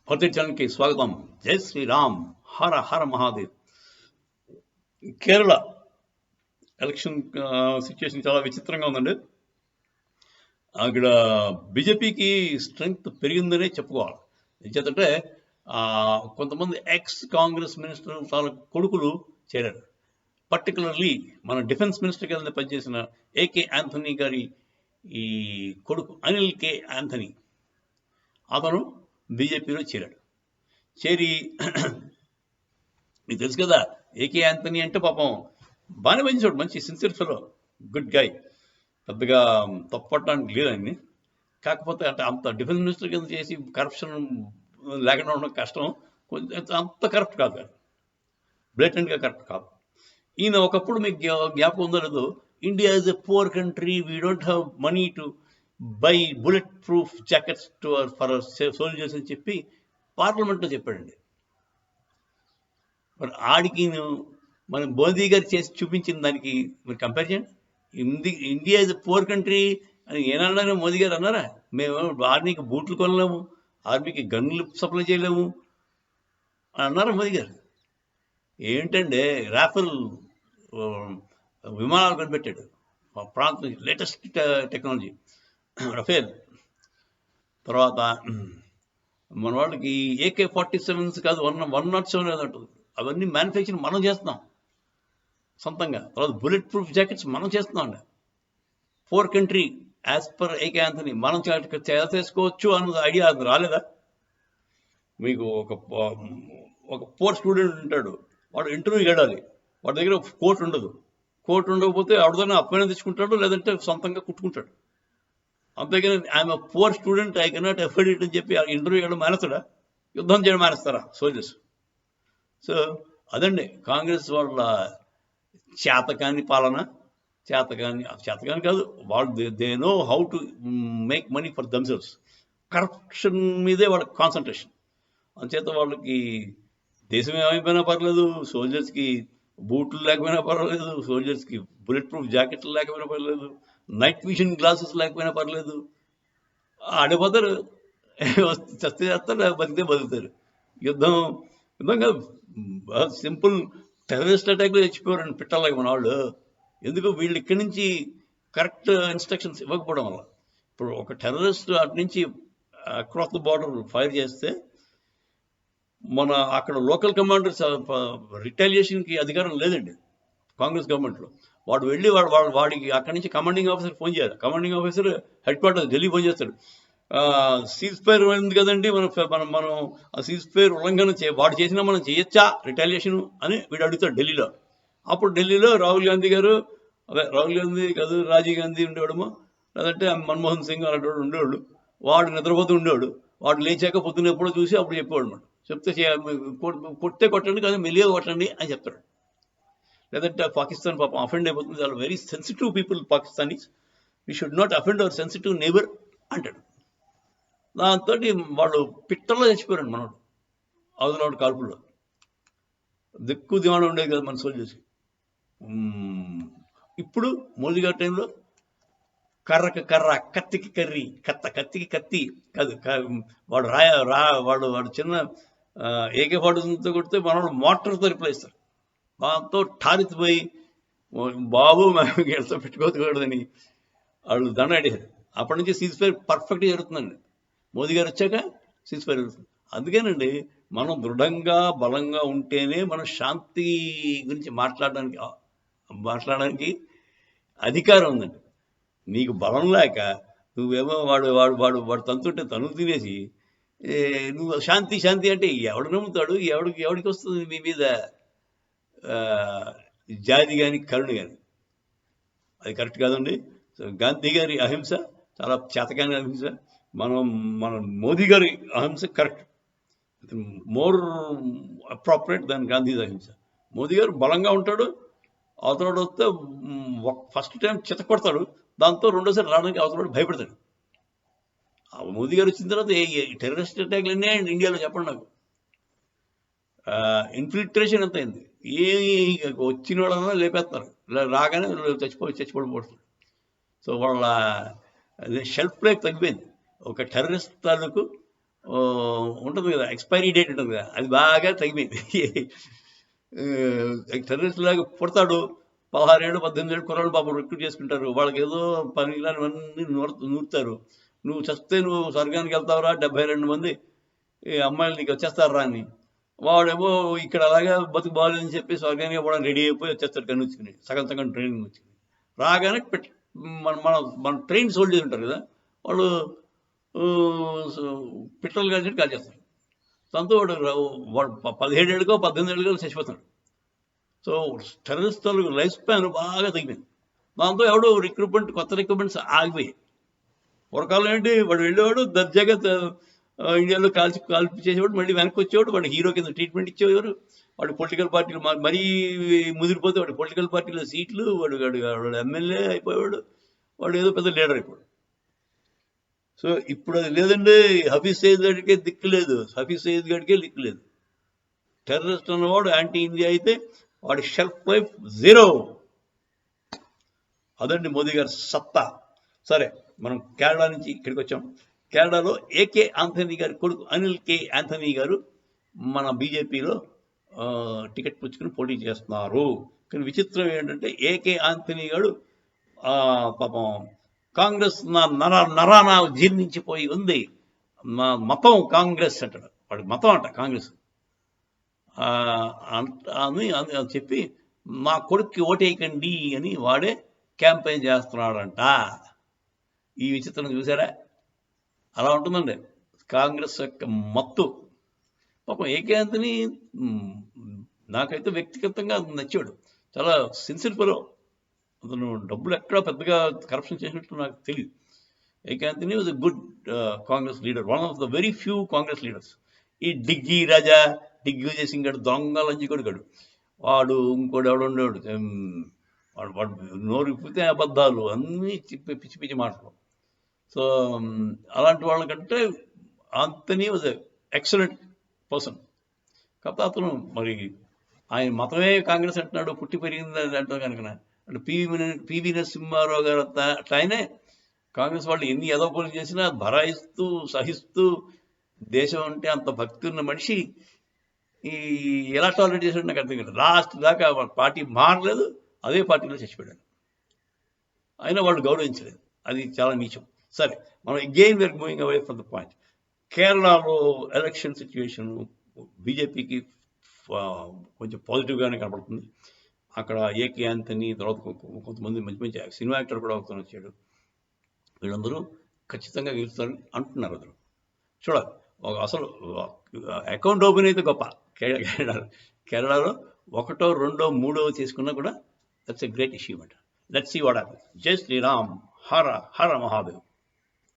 ప్రతిక్షణకి స్వాగతం. జై శ్రీరామ్. హర హర Mahadev. Kerala election situation చాలా విచిత్రంగా ఉందండి. అక్కడ బీజేపీకి స్ట్రెంగ్త్ పెరిగిందనే చెప్పుకోవాలి. ఎందుకంటే కొంతమంది ఎక్స్ కాంగ్రెస్ మినిస్టర్ వాళ్ళ కొడుకులు చేరారు. పర్టికులర్లీ మన డిఫెన్స్ మినిస్టర్ కింద పనిచేసిన ఏకే ఆంథనీ గారి ఈ కొడుకు అనిల్ కే ఆంథనీ, అతను బీజేపీలో చేరాడు. చేరి మీకు తెలుసు కదా, ఏకే ఆంథనీ అంటే పాపం బాగానే పనిచేసాడు, మంచి సిన్సియర్ ఫెలో, గుడ్ గాయ్, పెద్దగా తప్పట్టడానికి లేదు ఆయన్ని. కాకపోతే అంటే అంత డిఫెన్స్ మినిస్టర్ కింద చేసి కరప్షన్ లేకుండా ఉండడం కష్టం. కొంచెం అంత కరప్ట్ కాదు, కాదు బ్లేటెంట్గా కరప్ట్ కాదు. ఈయన ఒకప్పుడు మీకు జ్ఞాపకం ఉందో లేదో, India is a poor country, we don't have money to buy bullet proof jackets to for soldiers అని చెప్పి పార్లమెంట్లో చెప్పాడండి. మరి ఆడికి మన మోదీ గారు చేసి చూపించిన దానికి మీరు కంపేర్ చేయండి. India is a poor country అని ఏమన్నా మోదీ గారు అన్నారా? మేము ఆర్మీకి బూట్లు కొనలేము, ఆర్మీకి గన్నులు సప్లై చేయలేము అని అన్నారా మోదీ గారు? ఏంటంటే రాఫెల్ విమానాలు కనిపెట్టాడు, మా ప్రాంతం లేటెస్ట్ టెక్నాలజీ రఫేల్. తర్వాత మన వాళ్ళకి AK-47 కాదు, 107 ఏదంటుంది, అవన్నీ మ్యానుఫ్యాక్చరింగ్ మనం చేస్తున్నాం సొంతంగా. తర్వాత బుల్లెట్ ప్రూఫ్ జాకెట్స్ మనం చేస్తున్నాం అండి. Poor country as per AK Anthony మనం చేసుకోవచ్చు అన్నది ఐడియా రాలేదా మీకు? ఒక పూర్ స్టూడెంట్ ఉంటాడు, వాడు ఇంటర్వ్యూకి వెళ్ళాలి, వాడి దగ్గర కోట్ ఉండదు. కోట్ ఉండకపోతే ఆవిడతోనే అప్పైనా తెచ్చుకుంటాడు, లేదంటే సొంతంగా కుట్టుకుంటాడు. అంతేగాని I'm poor student, I cannot afford it అని చెప్పి ఇంటర్వ్యూ వెళ్ళడం మానేస్తాడా? యుద్ధం చేయడం మానేస్తారా సోల్జర్స్? సో అదండి కాంగ్రెస్ వాళ్ళ చేతకాని పాలన. చేతకాని కాదు, వాళ్ళు they know how to make money for themselves. Corruption మీదే వాళ్ళ కాన్సన్ట్రేషన్. అంచేత వాళ్ళకి దేశం ఏమైపోయినా పర్లేదు, సోల్జర్స్కి బూట్లు లేకపోయినా పర్వాలేదు, సోల్జర్స్కి బుల్లెట్ ప్రూఫ్ జాకెట్లు లేకపోయినా పర్లేదు, నైట్ విజన్ గ్లాసెస్ లేకపోయినా పర్లేదు, ఆడిపోతారు. చస్తే చేస్తారు, బతికితే బతుకుతారు. యుద్ధం కాదు, సింపుల్ టెర్రరిస్ట్ అటాక్లో చచ్చిపోయారండి పిట్టలాగా మన వాళ్ళు. ఎందుకు? వీళ్ళు ఇక్కడి నుంచి కరెక్ట్ ఇన్స్ట్రక్షన్స్ ఇవ్వకపోవడం వల్ల. ఇప్పుడు ఒక టెర్రరిస్ట్ అటు నుంచి అక్రాస్ ద బార్డర్ ఫైర్ చేస్తే మన అక్కడ లోకల్ కమాండర్స్ రిటాలియేషన్కి అధికారం లేదండి కాంగ్రెస్ గవర్నమెంట్లో. వాడు వెళ్ళి వాడికి అక్కడి నుంచి కమాండింగ్ ఆఫీసర్ ఫోన్ చేయాలి. Commanding officer head quarter Delhi phone చేస్తాడు. సీజ్ ఫైర్ ఉంది కదండి, మనం ఆ సీజ్ ఫైర్ ఉల్లంఘన వాడు చేసినా మనం చేయొచ్చా రిటాలియేషన్ అని వీడు అడుగుతాడు ఢిల్లీలో. అప్పుడు ఢిల్లీలో రాహుల్ గాంధీ కాదు, రాజీవ్ గాంధీ ఉండేవాడమో, లేదంటే మన్మోహన్ సింగ్ అలాంటి వాడు ఉండేవాడు. వాడు నిద్రపోతూ ఉండేవాడు. వాడు లేచాక పొద్దున్న ఎప్పుడో చూసి అప్పుడు చెప్పేవాడు అనమాట. చెప్తే కొట్టే కొట్టండి, కానీ మెల్లిగా కొట్టండి అని చెప్తాడు. లేదంటే పాకిస్తాన్ పాపం అఫెండ్ అయిపోతుంది, చాలా very sensitive people Pakistanis, we should not offend our sensitive neighbour అంటాడు. దాంతో వాళ్ళు పిట్టల్లో చచ్చిపోయారండి మనోడు, అవతలవాడు కాల్పుల్లో. దిక్కు దివాణం ఉండేది కదా మన సోల్జర్స్కి. ఇప్పుడు మోదీ గారి టైంలో కర్రకి కర్ర, కత్తికి కర్రీ, కత్తికి కత్తి కాదు, వాడు చిన్న AK-47 కొడితే మనవాడు మోటార్తో రిప్లై ఇస్తారు. దాంతో ఠారెత్తిపోయి బాబు మేము గెలుతో పెట్టుకోకూడదని వాళ్ళు దండ అడిగారు. అప్పటి నుంచి సీజ్ ఫైర్ పర్ఫెక్ట్గా జరుగుతుందండి. మోదీ గారు వచ్చాక సీజ్ ఫైర్ జరుగుతుంది. అందుకేనండి మనం దృఢంగా బలంగా ఉంటేనే మనం శాంతి గురించి మాట్లాడడానికి అధికారం ఉందండి. నీకు బలం లేక నువ్వేమో వాడు తంతుంటే తను తినేసి నువ్వు శాంతి అంటే ఎవడు నమ్ముతాడు? ఎవడికి వస్తుంది మీ మీద జాతి కానీ కరుణ కానీ? అది కరెక్ట్ కాదండి. సో గాంధీ గారి అహింస చాలా చేతకాని అహింస. మన మోదీ గారి అహింస కరెక్ట్, మోర్ అప్రాపరేట్ దాన్ గాంధీ అహింస. మోదీ గారు బలంగా ఉంటాడు, అవతలవాడు వస్తే ఫస్ట్ టైం చిత కొడతాడు, దాంతో రెండోసారి రావడానికి అవతలవాడు భయపడతాడు. మోదీ గారు వచ్చిన తర్వాత టెర్రరిస్ట్ అటాక్లు అన్నీ ఇండియాలో చెప్పండి నాకు. ఇన్ఫిల్ట్రేషన్ ఎంత అయింది, వచ్చిన వాళ్ళన్నా లేపేస్తున్నారు, రాగానే చచ్చిపోవడం. సో వాళ్ళ షెల్ఫ్ లైఫ్ తగ్గిపోయింది. ఒక టెర్రరిస్ట్ తాలూకు ఉంటుంది కదా, ఎక్స్పైరీ డేట్ ఉంటుంది కదా, అది బాగా తగ్గిపోయింది. టెర్రరిస్ట్ లాగా పుడతాడు, 16 ఏళ్ళు 18 ఏళ్ళు కుర్రాళ్ళు పాపం రిక్రూట్ చేసుకుంటారు, వాళ్ళకి ఏదో పనికిరానివన్నీ నూరుతారు. నువ్వు చస్తే నువ్వు స్వర్గానికి వెళ్తావురా, 72 మంది అమ్మాయిలు నీకు వచ్చేస్తారా అని. వాడేమో ఇక్కడ అలాగా బతుకు బాగాలేదని చెప్పి స్వర్గానికి పోవడానికి రెడీ అయిపోయి వచ్చేస్తాడు కన్నుచ్చుకుని, సగం సగం ట్రైనింగ్ వచ్చి రాగానే మన మన మన ట్రైన్ సోల్జర్స్ ఉంటారు కదా, వాళ్ళు పెట్రోల్ కాల్ చేస్తారు. దాంతో వాడు 17 ఏళ్ళకో 18 ఏళ్ళకో చచ్చిపోతాడు. సో టెర్రరిస్ట్ లైఫ్ స్పాన్ బాగా తగ్గిపోయింది. దాంతో ఎవడో కొత్త రిక్రూట్మెంట్స్ ఆగిపోయాయి. పూర్వకాలం ఏంటి, వాడు వెళ్ళేవాడు దర్జాగా ఇండియాలో కాల్పి చేసేవాడు, మళ్ళీ వెనక్కి వచ్చేవాడు, వాడు హీరో కింద ట్రీట్మెంట్ ఇచ్చేవారు. వాడు పొలిటికల్ పార్టీలు మరీ ముదిరిపోతే వాడు పొలిటికల్ పార్టీలో సీట్లు, వాడు ఎమ్మెల్యే అయిపోయాడు, వాడు ఏదో పెద్ద లీడర్ అయిపోయాడు. సో ఇప్పుడు అది లేదండి, హఫీజ్ సయీద్ గడికే దిక్కు లేదు, హఫీజ్ సయీద్ గడికే దిక్కు లేదు. టెర్రరిస్ట్ అన్నవాడు యాంటీ ఇండియా అయితే వాడి షెల్ఫ్ లైఫ్ 0. అదండి మోదీ గారి సత్తా. సరే, మనం కేరళ నుంచి ఇక్కడికి వచ్చాం. కేరళలో ఏకే ఆంథనీ గారి కొడుకు అనిల్ కే ఆంథనీ గారు మన బీజేపీలో టికెట్ పుచ్చుకుని పోటీ చేస్తున్నారు. కానీ విచిత్రం ఏంటంటే ఏకే ఆంథనీ గారు పాపం కాంగ్రెస్ నరానా జీర్ణించిపోయి ఉంది, మా మతం కాంగ్రెస్ అంటాడు, వాడి మతం అంట కాంగ్రెస్ అని చెప్పి మా కొడుక్కి ఓటేయకండి అని వాడే క్యాంపెయిన్ చేస్తున్నాడంట. ఈ విచిత్రం చూసారా? అలా ఉంటుందండి కాంగ్రెస్ యొక్క మత్తు. పాపం ఏకే ఆంథనీ నాకైతే వ్యక్తిగతంగా నచ్చాడు, చాలా సిన్సియర్ పరో. అతను డబ్బులు ఎక్కడా పెద్దగా కరప్షన్ చేసినట్టు నాకు తెలియదు. AK Anthony was a good Congress leader, one of the very few Congress leaders. ఈ దిగ్విజయ్ సింగ్ గడు దొంగ లంచికొడు గడు, వాడు ఇంకోటి ఎవడు ఉండేవాడు, వాడు నోరు ఇప్పితే అబద్ధాలు అన్నీ పిచ్చి పిచ్చి మాటలు. సో అలాంటి వాళ్ళకంటే Anthony was a excellent person. కాకపోతే అతను మరి ఆయన మతమే కాంగ్రెస్ అంటున్నాడు, పుట్టి పెరిగింది అంటారు కనుక. అంటే పివి నరసింహారావు గారు అట్లా ఆయనే కాంగ్రెస్ వాళ్ళు ఎన్ని ఏదో పనులు చేసినా భరాయిస్తూ సహిస్తూ, దేశం అంటే అంత భక్తి ఉన్న మనిషి ఎలా టాలరేట్ చేశాడు నాకు అర్థం కాదు. లాస్ట్ దాకా పార్టీ మారలేదు, అదే పార్టీలో చచ్చిపోయాడు. అయినా వాళ్ళు గౌరవించలేదు, అది చాలా నీచం. సరే, మనం again we're going away from the point. కేరళలో ఎలక్షన్ సిచ్యువేషన్ బీజేపీకి కొంచెం పాజిటివ్గానే కనపడుతుంది. అక్కడ ఏకే ఆంథనీ, తర్వాత కొంతమంది మంచి మంచి సినిమా యాక్టర్ కూడా ఒకతను వచ్చాడు. వీళ్ళందరూ ఖచ్చితంగా గెలుస్తారని అంటున్నారు. అందరూ చూడాలి. అసలు అకౌంట్ ఓపెన్ అయితే గొప్ప. కేరళలో 1, 2, 3 చేసుకున్నా కూడా that's a great achievement. Let's see what happens. జై శ్రీరామ్, హర హర మహాదేవ్.